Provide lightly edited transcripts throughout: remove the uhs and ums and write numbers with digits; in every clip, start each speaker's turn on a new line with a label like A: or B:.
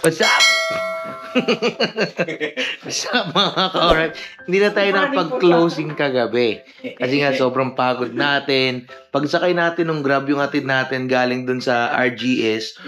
A: What's up? What's up mga ka-alright? Hindi na tayo nakapag-closing kagabi. Kasi nga sobrang pagod natin. Pagsakay natin nung Grab yung hatid natin galing dun sa RGS,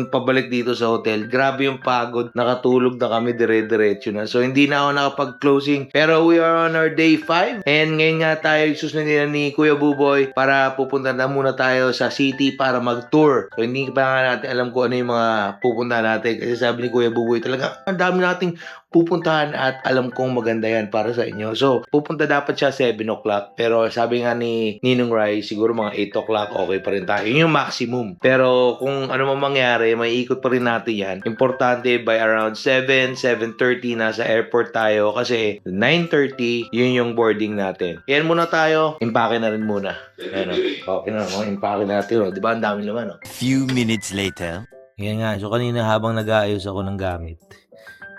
A: pabalik dito sa hotel. Grabe yung pagod. Nakatulog na kami dire-diretso na. So hindi na ako nakapag-closing. Pero we are on our day 5. And ngayon nga tayo susundin ni Kuya Buboy para pupunta na muna tayo sa city para mag-tour. So hindi pa nga natin alam kung ano yung mga pupunta natin. Kasi sabi ni Kuya Buboy talaga, ang dami nating pupuntahan at alam kong maganda yan para sa inyo. So, pupunta dapat siya 7 o'clock. Pero sabi nga ni Ninong Rai, siguro mga 8 o'clock okay pa rin tayo. Yun yung maximum. Pero kung ano man mangyari, may ikot pa rin natin yan. Importante by around 7, 7:30 nasa airport tayo kasi 9:30 yun yung boarding natin. Yan muna tayo. Impake na rin muna. Ano, okay na naman. Impake natin. Oh. Di ba ang dami naman? Oh.
B: Few minutes later.
A: Yan nga. So, kanina habang nag-aayos ako ng gamit,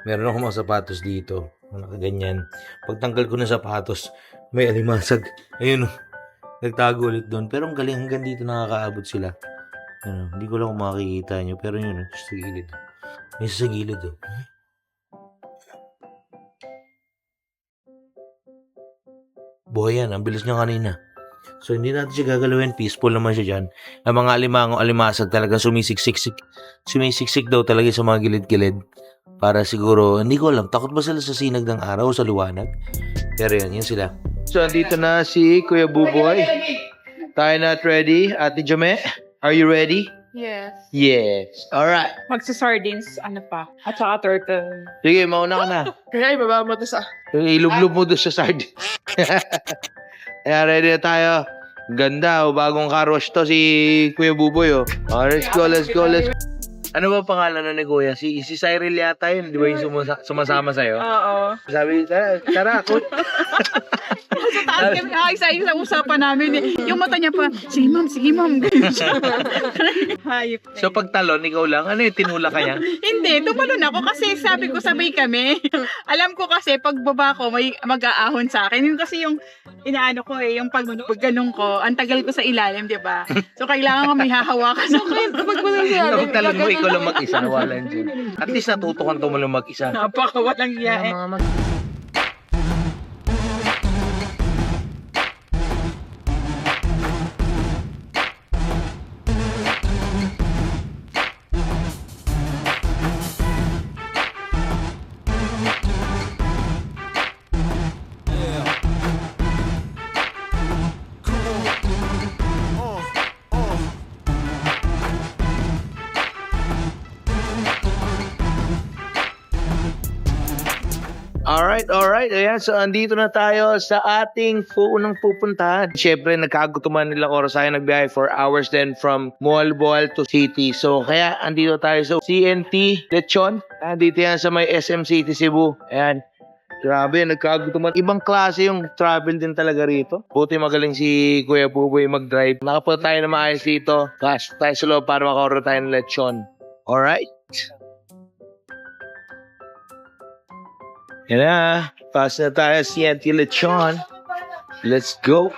A: meron ako mga sapatos dito. Nakaganyan. Pagtanggal ko ng sapatos, may alimasag. Ayun, nagtago ulit doon. Pero ang galing, hanggang dito nakakaabot sila. Ano, hindi ko lang kung makikita nyo. Pero yun, sa gilid. May sa gilid, oh. Buhay yan, ang bilis niya kanina. So, hindi natin siya gagalawin. Peaceful naman siya dyan. Ang mga alimango, alimasag talaga sumisiksik daw talaga sa mga gilid-gilid. Para siguro, hindi ko alam, takot ba sila sa sinag ng araw o sa liwanag? Pero yun sila. So, andito na si Kuya Buboy. Tayo na ready. Ate Jame, are you ready?
C: Yes.
A: Yes. Alright.
C: Magsa-sardines, ano pa? At saka turtle.
A: Sige, mauna ka na.
C: Kaya ibaba mo to sa...
A: Ilublob mo doon sa sardines. Kaya ready na tayo. Ganda, oh. Bagong car wash to si Kuya Buboy, oh. Let's go. Ano ba pangalan na ni Kuya? Si Cyril yata yun, di ba yung sumasama sa'yo?
C: Oo.
A: Sabi, tara, ako.
C: Sa taas kami nakakaisa sa usapan namin eh. Yung mata niya pa, sige ma'am. Ganyan siya. Hayop.
A: So pag talon, ikaw lang, ano yung tinula ka niya?
C: Hindi, tumalon ako kasi sabi ko sabay kami. Alam ko kasi pag baba ko may mag-aahon sa akin. Yun kasi yung inaano ko eh, yung pag ganun ko, ang tagal ko sa ilalim, di ba? So kailangan ko may hahawakan ako.
A: Pag talon mo, ikaw lang mag-isa, walan dyan. At least natutukan to mo lang mag-isa.
C: Napakawalang iya eh.
A: Alright. Ayan, so andito na tayo sa ating unang pupuntahan. Siyempre, nagkagutuman nila Orasayo nagbiyahe 4 hours then from Moalboal to City. So, kaya andito tayo sa CNT Lechon. Andito yan sa may SM City, Cebu. Ayan. Grabe, nagkagutuman. Ibang klase yung travel din talaga rito. Buti magaling si Kuya Buboy mag-drive. Nakapunta tayo na maayos dito. Cash tayo sa loob para makaorder tayo ng lechon. Alright. Yan na. Pass na tayo sa CNT Lechon. Let's go.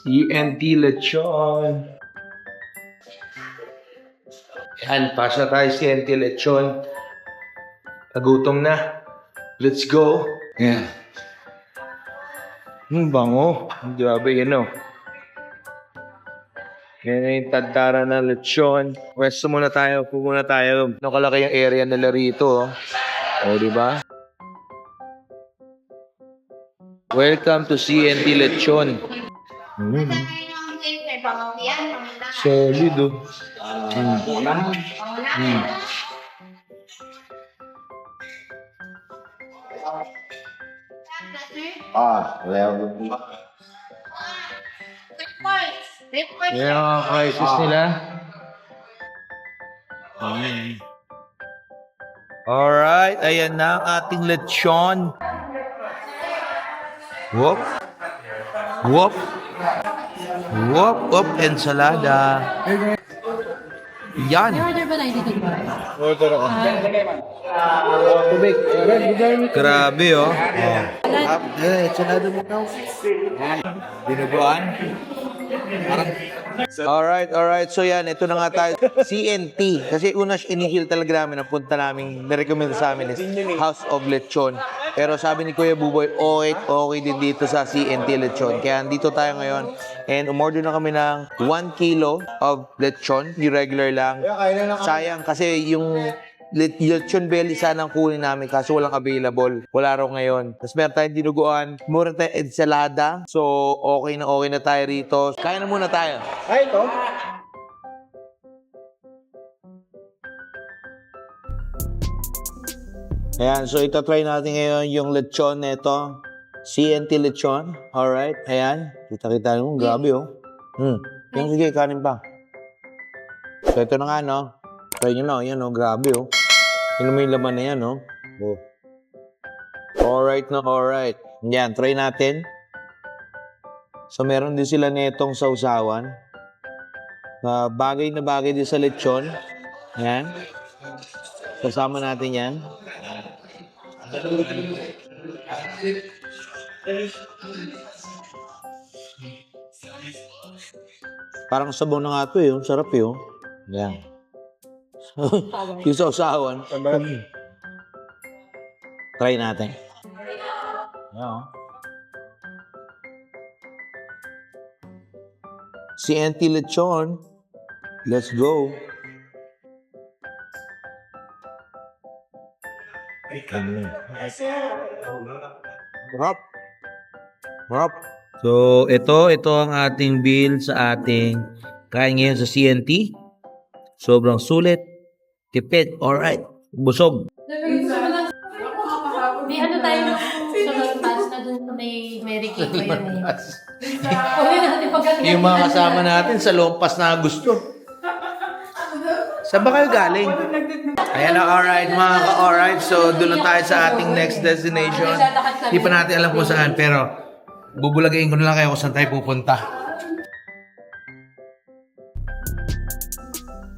A: CNT Lechon. Yan. Pass na tayo sa CNT Lechon. Nagutom na. Let's go. Yan. Bango. Grabe yan, oh. Yan na yung tadtara na lechon. Pwesto muna tayo. Muna tayo. Nakalaki yung area nila rito. O, diba? Welcome to CNT Lechon. Solid, oh. Yan ang mga crisis nila. Alright, ayan na ang ating lechon. Whoop. Whoop, ensalada. Yan.
B: order ba tayo dito, di ba?
A: Order ako. Tubig. Grabe, oh. Tsanado mo daw. Dinuguan. Alright. So yan, ito na nga tayo. CNT. Kasi una inihil talaga namin, ang punta namin, nirecommend sa amin is House of Lechon. Pero sabi ni Kuya Buboy, okay din dito sa CNT Lechon. Kaya dito tayo ngayon. And umorder na kami ng 1 kilo of lechon. Yung regular lang. Sayang kasi yung lechon belly sana ang kunin namin kaso walang available. Wala raw ngayon. Tapos meron tayong dinuguan. Meron tayong ensalada. So, okay na tayo rito. Kaya na muna tayo.
D: Ay, ito.
A: Ayan, so ito try natin ngayon yung lechon nito. CNT lechon. Alright, ayan. Kita-kita nyo, grabe oh. Yung sige, kanin pa. So ito na nga, no. Try nyo na, yan oh, grabe oh. Yun mo yung laman na yan, no. Oh. Alright. Yan, try natin. So meron din sila netong sausawan. Bagay na bagay din sa lechon. Ayan. Kasama natin yan. Parang sabaw na nga ito eh. Sarap eh. Yan. Yung sausawan. Try natin. Yan. CNT lechon. Let's go. Harap. So, ito ang ating bill sa ating kain ngayon sa CNT. Sobrang sulit. Tipid. Alright. Busog.
B: May ano tayo sa lampas na dun sa may Mary Kay pa yun eh. Uli natin pagkakas.
A: Yung mga kasama natin sa lompas na gusto. Saan ba kayo galing? Ayan na, alright mga ka-alright. So, doon na tayo sa ating next destination. Hindi pa natin alam kung saan, pero bubulagayin ko na lang kayo kung saan tayo pupunta.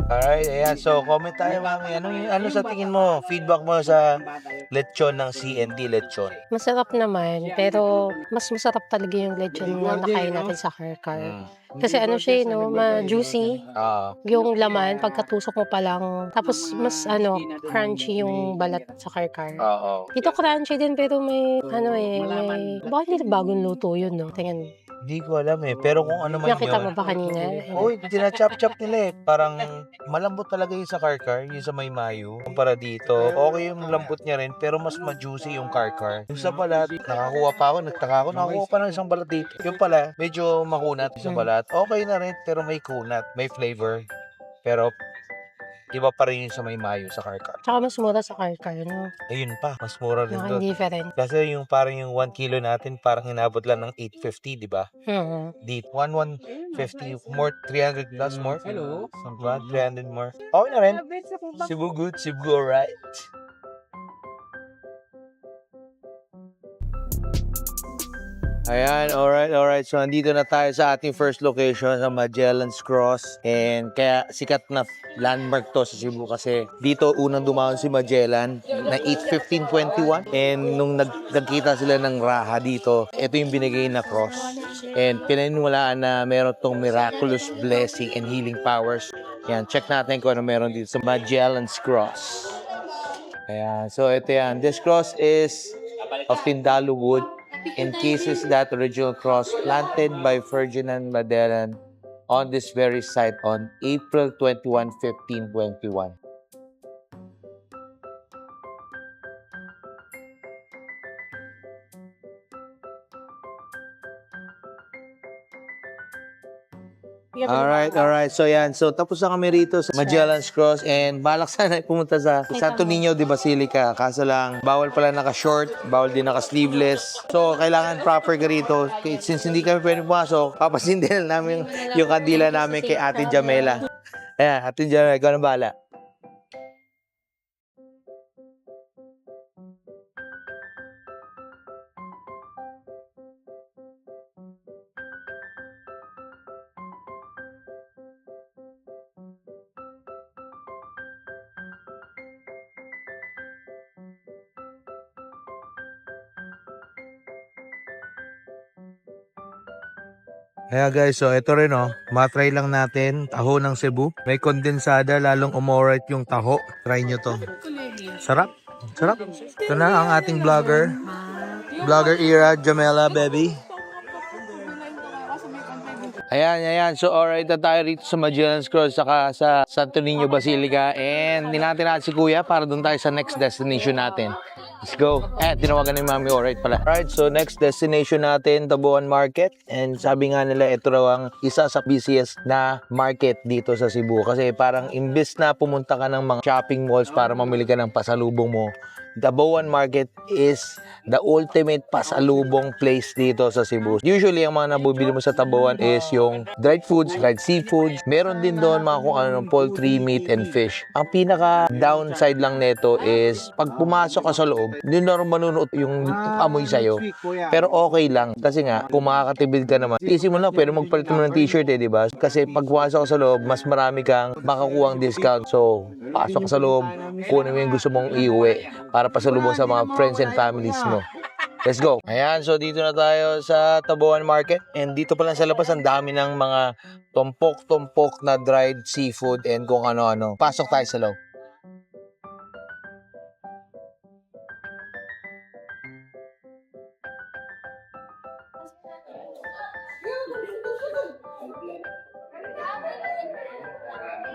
A: Alright, ayan. So, comment tayo, mami. Ano sa tingin mo? Feedback mo sa lechon ng CNT lechon?
B: Masarap naman, pero mas masarap talaga yung lechon na nakain natin sa Karkar. Kasi ano siya, no, ma-juicy. Yung laman, pagkatusok mo pa lang. Tapos mas crunchy yung balat sa Karkar. Ito crunchy din, pero may bakit hindi bagong luto yun, no? Tingnan.
A: Hindi ko alam eh. Pero kung ano man
B: Nakita
A: yun.
B: mo ba kanina?
A: Uy, tinachop-chop nila eh. Parang malambot talaga yung sa karkar, yung sa may mayo. Kumpara dito, okay yung lambot niya rin, pero mas ma-juicy yung karkar. Yung sa balat, nakakuha pa ako, nagtaka ako, nakakuha pa ng isang balat dito. Yung pala, medyo makunat sa balat. Okay na rin, pero may kunat, may flavor. Pero, iba pa rin yung sa may mayo sa karkar.
B: Tsaka mas mura sa Karkar, no?
A: Ayun pa, mas mura rin doon.
B: Different.
A: Kasi yung parang yung 1 kilo natin, parang inabot lang ng 850, di ba? Dito, 150, more, 300 plus more. Hello. Diba? 300 more. Okay na rin. Cebu good, Cebu alright. Ayan, alright. So, andito na tayo sa ating first location sa Magellan's Cross. And kaya sikat na landmark to sa Cebu kasi dito unang dumawon si Magellan na 8-15-21. And nung nagkita sila ng Raha dito, ito yung binigay na cross. And pinaniwalaan na meron tong miraculous blessing and healing powers. Yan, check natin kung ano meron dito sa Magellan's Cross. Ayan, so ito yan. This cross is of Tindalo wood. Encases that original cross planted by Ferdinand Magellan on this very site on April 21, 1521. Alright. So yan. So tapos na kami rito sa Magellan's Cross and balak sana pumunta sa Santo Niño de Basilica. Kaso lang, bawal pala naka-short, bawal din naka-sleeveless. So kailangan proper ka rito. Since hindi kami pwede pumasok, papasindihan namin yung kandila namin kay Ate Jamela. Ayan, Ate Jamela, ikaw na bahala. Kaya guys, so ito rin oh, matry lang natin, taho ng Cebu. May kondensada, lalong umorite yung taho. Try nyo to. Sarap. Sarap. Ito na ang ating vlogger. Vlogger era, Jamela, baby. Ayan. So, alright na tayo rito sa Magellan's Cross saka sa Santo Niño Basilica. And ninantin natin si Kuya para doon tayo sa next destination natin. Let's go. Tinawagan ni Mami. Alright pala. Alright, so next destination natin, Tabuan Market. And sabi nga nila, ito raw ang isa sa busiest na market dito sa Cebu. Kasi parang imbes na pumunta ka ng mga shopping malls para mamili ka ng pasalubong mo, Tabuan Market is the ultimate pasalubong place dito sa Cebu. Usually, ang mga nabubili mo sa Tabuan is yung dried foods, dried seafoods. Meron din doon mga kung ano ng poultry, meat, and fish. Ang pinaka downside lang nito is pag pumasok ka sa loob, hindi na rin manunuot yung amoy sa'yo. Pero okay lang. Kasi nga, kung makakatibid ka naman, isip mo lang, pwede magpalit mo ng t-shirt di ba? Kasi pag pumasok ka sa loob, mas marami kang makakuhang discount. So, pasok ka sa loob, kunin mo yung gusto mong iuwi para pasalubong sa mga friends and families mo. Let's go. Ayan, so dito na tayo sa Tabuan Market. And dito pa lang sa labas, ang dami ng mga tumpok-tumpok na dried seafood and kung ano-ano. Pasok tayo sa loob.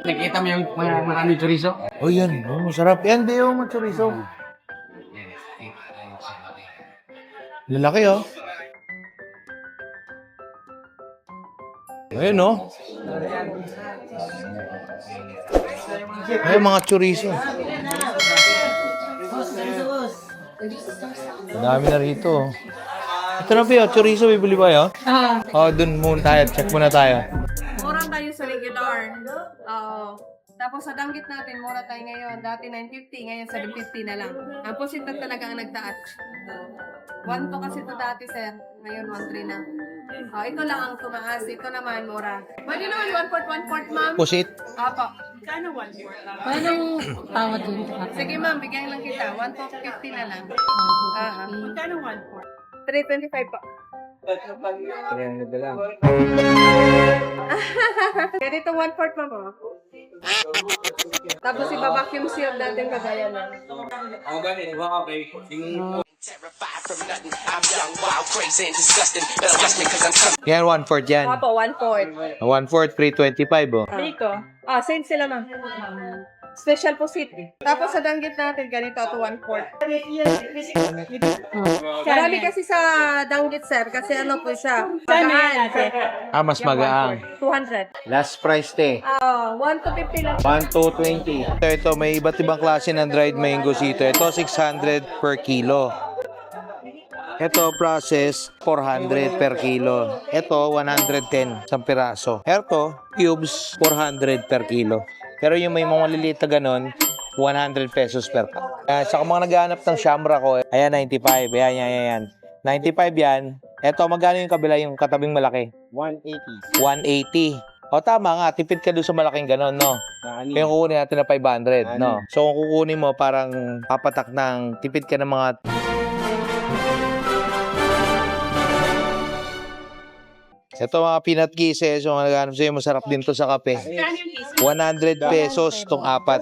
D: Nakita mo yung maraming chorizo?
A: Oh, yan. Oh, masarap. Yan, di yung chorizo. Lalaki, oh. Ayun, oh. Ayun, mga chorizo. Dami na rito, oh. Ito na, Pio. Chorizo, bibili ba yun? Oh, dun muna tayo. Check muna tayo.
E: Mura tayo sa regular. Oo. Tapos sa danggit natin, mura tayo ngayon. Dati 950, ngayon 750 na lang. Ang positan talaga ang nagtaas. 1 to kasi to dati, sir. Ngayon 1.3 na. Ito lang ang tumaas. Ito naman, mura. Pwede naman 1/4, ma'am.
A: Pusit.
E: Apo.
B: Anong tawad dun?
E: Sige, ma'am. Bigyan lang kita. 150 na lang. Magkano 1/4? 325 po. Ganito 1/4 pa mo. Tapos iba-vacuum seal natin kagaya na.
A: Yan, 1/4 yan.
E: Apo, 1/4.
A: 1/4, 325, oh.
E: Dito. Same sila, ma'am. Special po seat. Tapos sa danggit natin, ganito ito 1/4. Marami kasi sa danggit, sir. Kasi ano po siya. Magaan.
A: Mas magaang.
E: 200.
A: Last price, te.
E: 1 to 50 lang.
A: 1 to 20. Ito, may iba't ibang klase ng dried mangoes dito. Ito, 600 per kilo. Ito, process, 400 per kilo. Ito, 110 sa piraso. Ito, cubes, 400 per kilo. Pero yung may mga maliliit na ganon, 100 pesos per pack. Sa mga naghahanap ng shamra ko, ayan, 95. Ayan. 95 yan. Ito, magkano yung kabila, yung katabing malaki? 180. O tama nga, tipid ka doon sa malaking ganon, no? Kaya kukunin natin na 500, no? So kung kukunin mo, parang papatak ng tipid ka ng mga... Ito mga peanut kisses, so naghanap sa'yo, masarap din to sa kape. 100 pesos tong apat.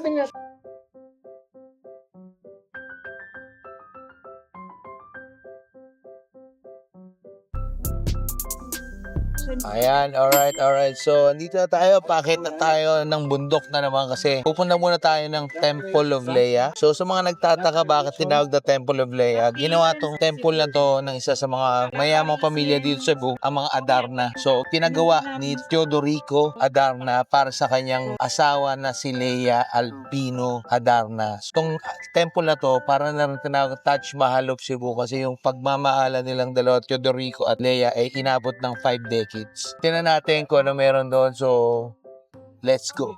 A: Ayan, alright. So, andito na tayo. Pakit na tayo ng bundok na naman kasi pupunta muna tayo ng Temple of Leia. So, sa mga nagtataka bakit tinawag na Temple of Leia, ginawa tong temple na to ng isa sa mga mayamang pamilya dito sa Cebu, ang mga Adarna. So, pinagawa ni Teodorico Adarna para sa kanyang asawa na si Leia Albino Adarna. So, itong temple na to, para na rin tinawag Taj Mahal of Cebu kasi yung pagmamahala nilang dalawa, Teodorico at Leia, ay inabot ng 5 decades. Tingnan natin kung ano meron doon. So, let's go.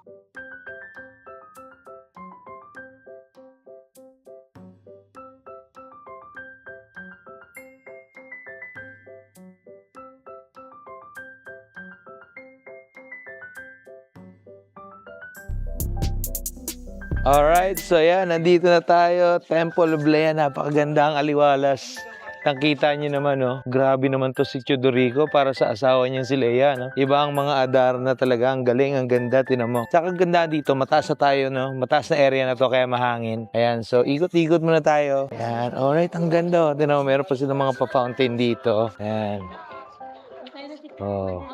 A: Alright, so yan, nandito na tayo. Temple of Leia, napakaganda ang aliwalas. Nakita niyo naman, no? Grabe naman to si Teodorico para sa asawa niya si Leia, no? Iba ang mga Adarna talaga. Ang galing, ang ganda. Tinan mo. Tsaka ganda dito. Mataas na tayo, no? Mataas na area na to kaya mahangin. Ayan. So, ikot-ikot muna tayo. Ayan. Alright. Ang ganda. Tinan mo. Meron pa silang mga pa-fountain dito. Ayan. Oh.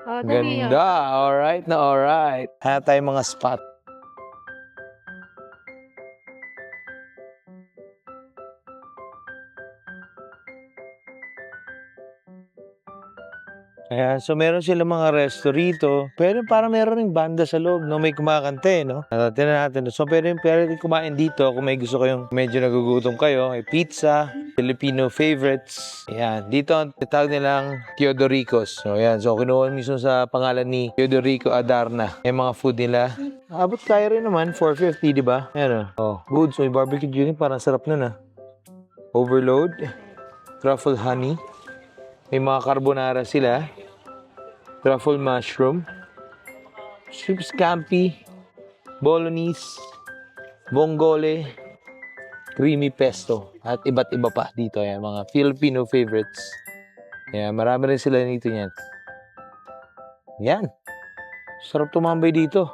B: Oh, dali
A: Ganda. Alright na alright. Hanap tayo mga spot. Ayan, so meron silang mga resto rito. Pero parang meron ring banda sa loob, no? May kumakante, no? Tingnan natin. So, pwede kumain dito kung may gusto kayong medyo nagugutom kayo. May pizza, Filipino favorites. Ayan, dito ang tawag nilang Teodoricos. So, ayan. So, kinuha mismo sa pangalan ni Teodorico Adarna. Yung mga food nila. Abot kaya rin naman, 450, di ba? Ayan, oh. Good. So, yung barbecue chicken, parang sarap nun, ah. Overload. Truffle honey. May mga carbonara sila. Truffle mushroom. Shrimp scampi. Bolognese. Vongole. Creamy pesto. At iba't iba pa dito. Yan, mga Filipino favorites. Yan, marami rin sila dito yan. Yan. Sarap tumambay dito.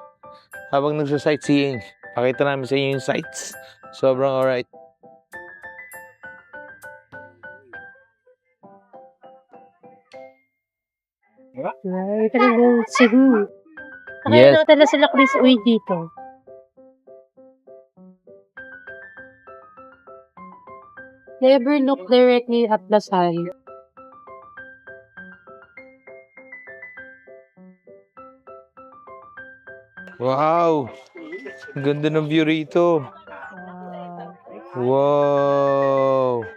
A: Habang nagsa-sightseeing. Pakita namin sa inyo yung sights. Sobrang alright.
B: Ay, talagang Cebu.
A: Yes.
B: Nakaya natin sila Chris Uy dito. Never look directly at Lasal.
A: Wow! Ang ganda ng view rito. Wow!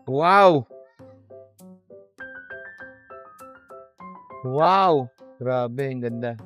A: Wow! Wow! Grabe, ang ganda.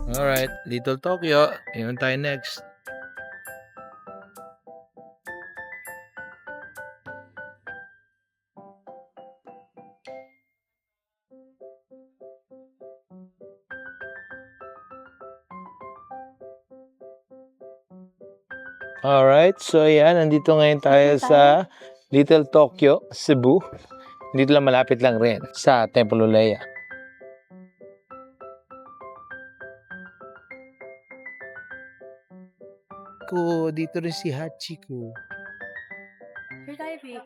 A: Alright, Little Tokyo. Ayun tayo next. Alright, so ayan, nandito ngayon tayo sa Little Tokyo, Cebu. Dito lang, malapit lang rin sa Templo Leia. Dito rin si Hachiko.
E: Here tayo, Vic.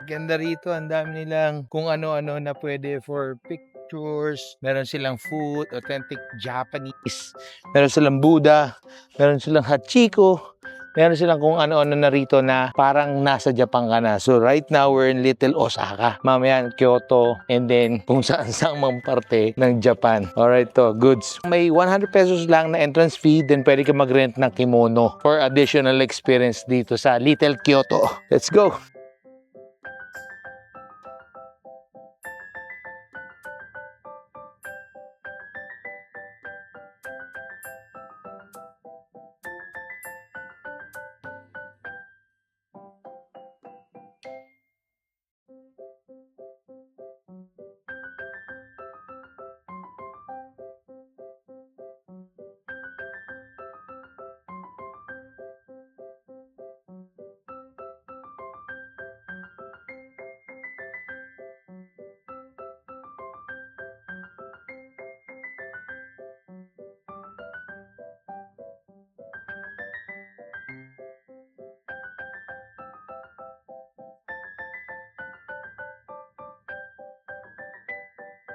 A: Ganda rito, ang dami nilang kung ano-ano na pwede for pictures. Meron silang food, authentic Japanese. Meron silang Buddha, meron silang Hachiko. Meron silang kung ano-ano na rito na parang nasa Japan ka na. So right now, we're in Little Osaka. Mamaya, Kyoto, and then kung saan-saan mang parte ng Japan. Alright to, goods. May 100 pesos lang na entrance fee, then pwede ka mag-rent ng kimono for additional experience dito sa Little Kyoto. Let's go!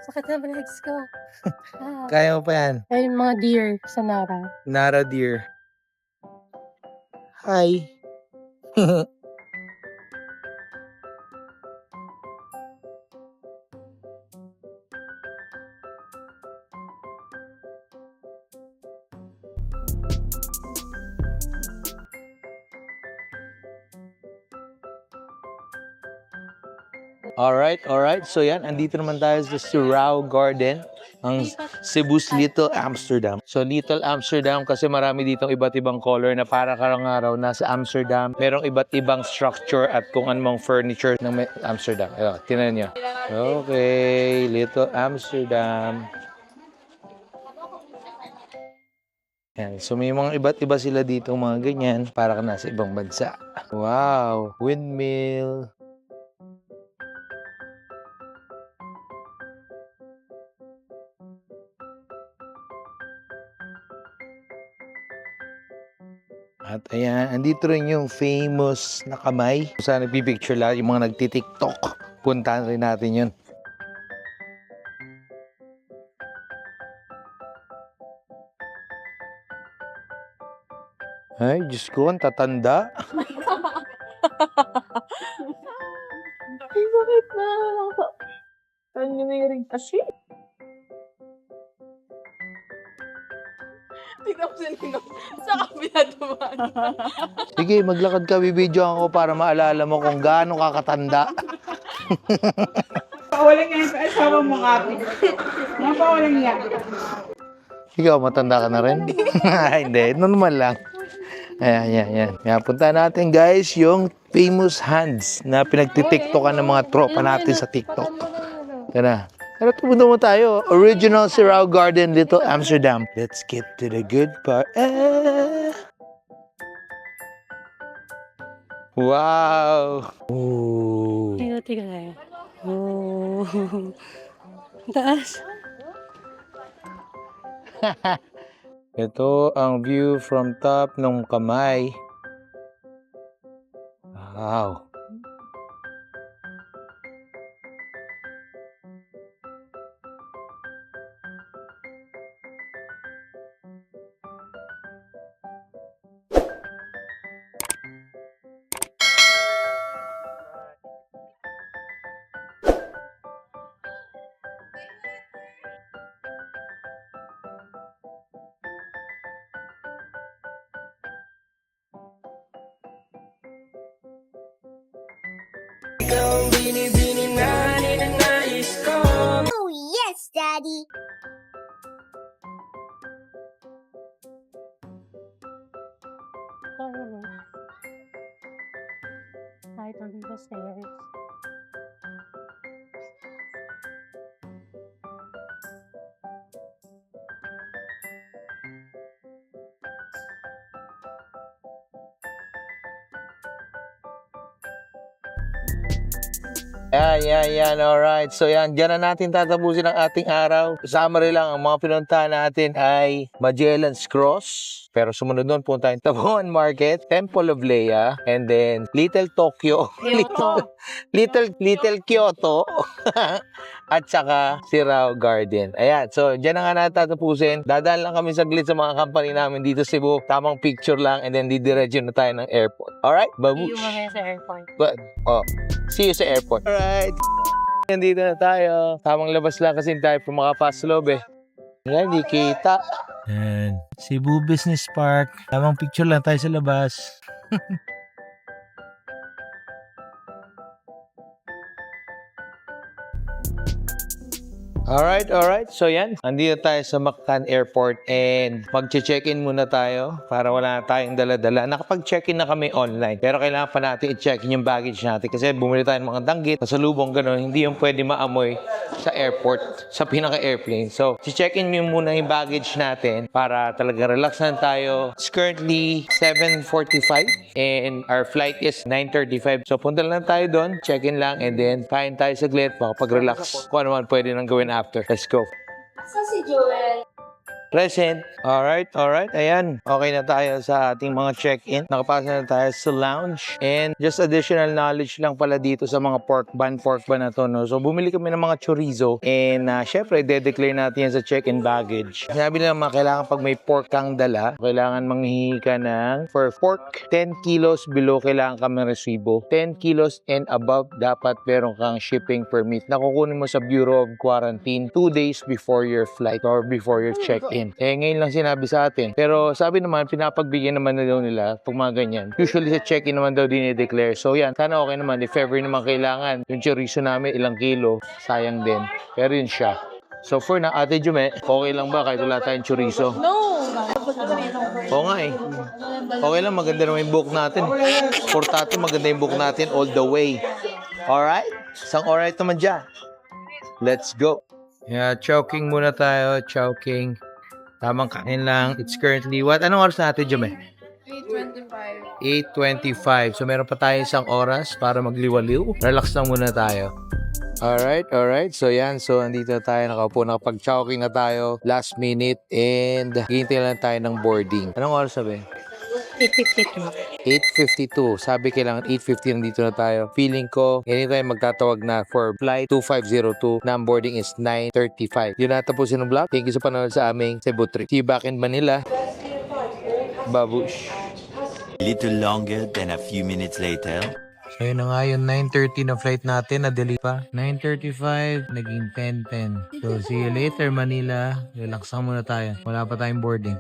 B: Sakit na ba legs ko?
A: Kaya mo pa yan.
B: Ay, mga deer sa Nara.
A: Nara deer. Hi. Alright. So yan, andito naman tayo sa Sirao Garden, ang Cebu's Little Amsterdam. So Little Amsterdam kasi marami ditong iba't ibang color na para karang araw nasa Amsterdam. Merong iba't ibang structure at kung anumang furniture ng Amsterdam. Ayan, tinan nyo. Okay, Little Amsterdam. Yan. So may mga iba't iba sila dito mga ganyan para ka nasa ibang bansa. Wow, windmill. At ayan, andito rin yung famous na kamay. Kung saan nagpipicture lahat, yung mga nagtitiktok. Puntahan rin natin yun. Ay, Diyos ko, ang tatanda.
C: Bakit na? Ano nangyari kasi? Tignan ko si Nino sa kabila dumaan.
A: Sige, maglakad ka, bibidyoan ko para maalala mo kung gaano kakatanda.
C: Pawalan nga yung asawa mo kapi. Pawalan niya.
A: Ikaw, matanda ka na rin? Hindi, normal lang. Ayan. Kaya punta natin guys yung famous hands na pinagtitiktokan ng mga tropa natin sa TikTok. Tara. Pero tumunta mo tayo. Original Sirao Garden, Little Amsterdam. Let's get to the good part. Wow! Ooh.
B: Tingnan na yun. Oh. Taas.
A: Ito ang view from top ng kamay. Wow!
F: Oh, yes, Daddy.
B: Kahit on the stairs.
A: Yan. Alright. So yan, dyan na natin tatapusin ang ating araw. Summary lang, ang mga pinuntahan natin ay Magellan's Cross. Pero sumunod doon, punta tayong Tabuan Market, Temple of Leia, and then Little Tokyo. Little Kyoto. At saka Sirao Garden. Ayan. So, dyan na nga natin tatapusin. Dadaan lang kami saglit sa mga company namin dito sa Cebu. Tamang picture lang and then didiretso na tayo ng airport. Alright? Babush.
B: See you mamaya sa airport.
A: See you sa airport. Alright. Nandito na tayo. Tamang labas lang kasi tayo para makapasok sa loob eh. Yan, di kita.
G: And Cebu Business Park. Tamang picture lang tayo sa labas.
A: Alright. So yan, andito tayo sa Mactan Airport and mag-check-in muna tayo para wala na tayong dala-dala. Nakapag-check-in na kami online pero kailangan pa natin i-check-in yung baggage natin kasi bumili tayo ng mga danggit, pasalubong, gano'n. Hindi yung pwede maamoy sa airport, sa pinaka-airplane. So, check-in mo muna yung baggage natin para talaga relax na tayo. It's currently 7:45 and our flight is 9:35. So, punta lang tayo doon, check-in lang and then kain tayo saglit, makapag-relax. Kung ano man pwede nang gawin after. Let's go.
F: Asa si Joel?
A: Present. Alright. Ayan. Okay na tayo sa ating mga check-in. Nakapasok na tayo sa lounge. And just additional knowledge lang pala dito sa mga pork ban na to. No? So, bumili kami ng mga chorizo. And syempre, de-declare natin yan sa check-in baggage. Sinabi nila kailangan pag may pork kang dala, kailangan manghihi ka ng for pork, 10 kilos below kailangan kami resibo. 10 kilos and above, dapat meron kang shipping permit na kukunin mo sa Bureau of Quarantine 2 days before your flight or before your check-in. Ngayon lang sinabi sa atin. Pero sabi naman, pinapagbigyan naman na daw nila pag mga ganyan. Usually sa check-in naman daw dinideclare. So yan, sana okay naman. If ever naman kailangan, yung chorizo namin, ilang kilo, sayang din. Pero yun siya. So for na, Ate Jume, okay lang ba kahit wala tayong chorizo?
E: No!
A: Oo nga eh. Okay lang, maganda naman yung book natin. Portato, maganda yung book natin all the way. Alright? Isang alright naman dyan. Let's go. Yeah, choking muna tayo. Choking. Tamang kain lang. It's currently what? Anong oras natin, Jume? 8:25. So, meron pa tayo isang oras para magliwaliw. Relax lang muna tayo. Alright. So, yan. So, andito na tayo. Nakaupo. Nakapag-choking na tayo. Last minute. And, hihintay lang tayo ng boarding. Anong oras sabi?
B: 8:52.
A: 8:52. Sabi kailangan 8:50 nandito na tayo. Feeling ko, anytime magtatawag na for flight 2502 na ang boarding is 9:35. Yun na tapusin ng vlog. Thank you sa panonood sa aming Cebu trip. See you back in Manila. Babush.
H: Little longer than a few minutes later.
G: So yun na nga yun, 9:30 na flight natin, na-delay pa. 9:35, naging 10:10. So see you later Manila. Relax lang muna tayo. Wala pa tayong boarding.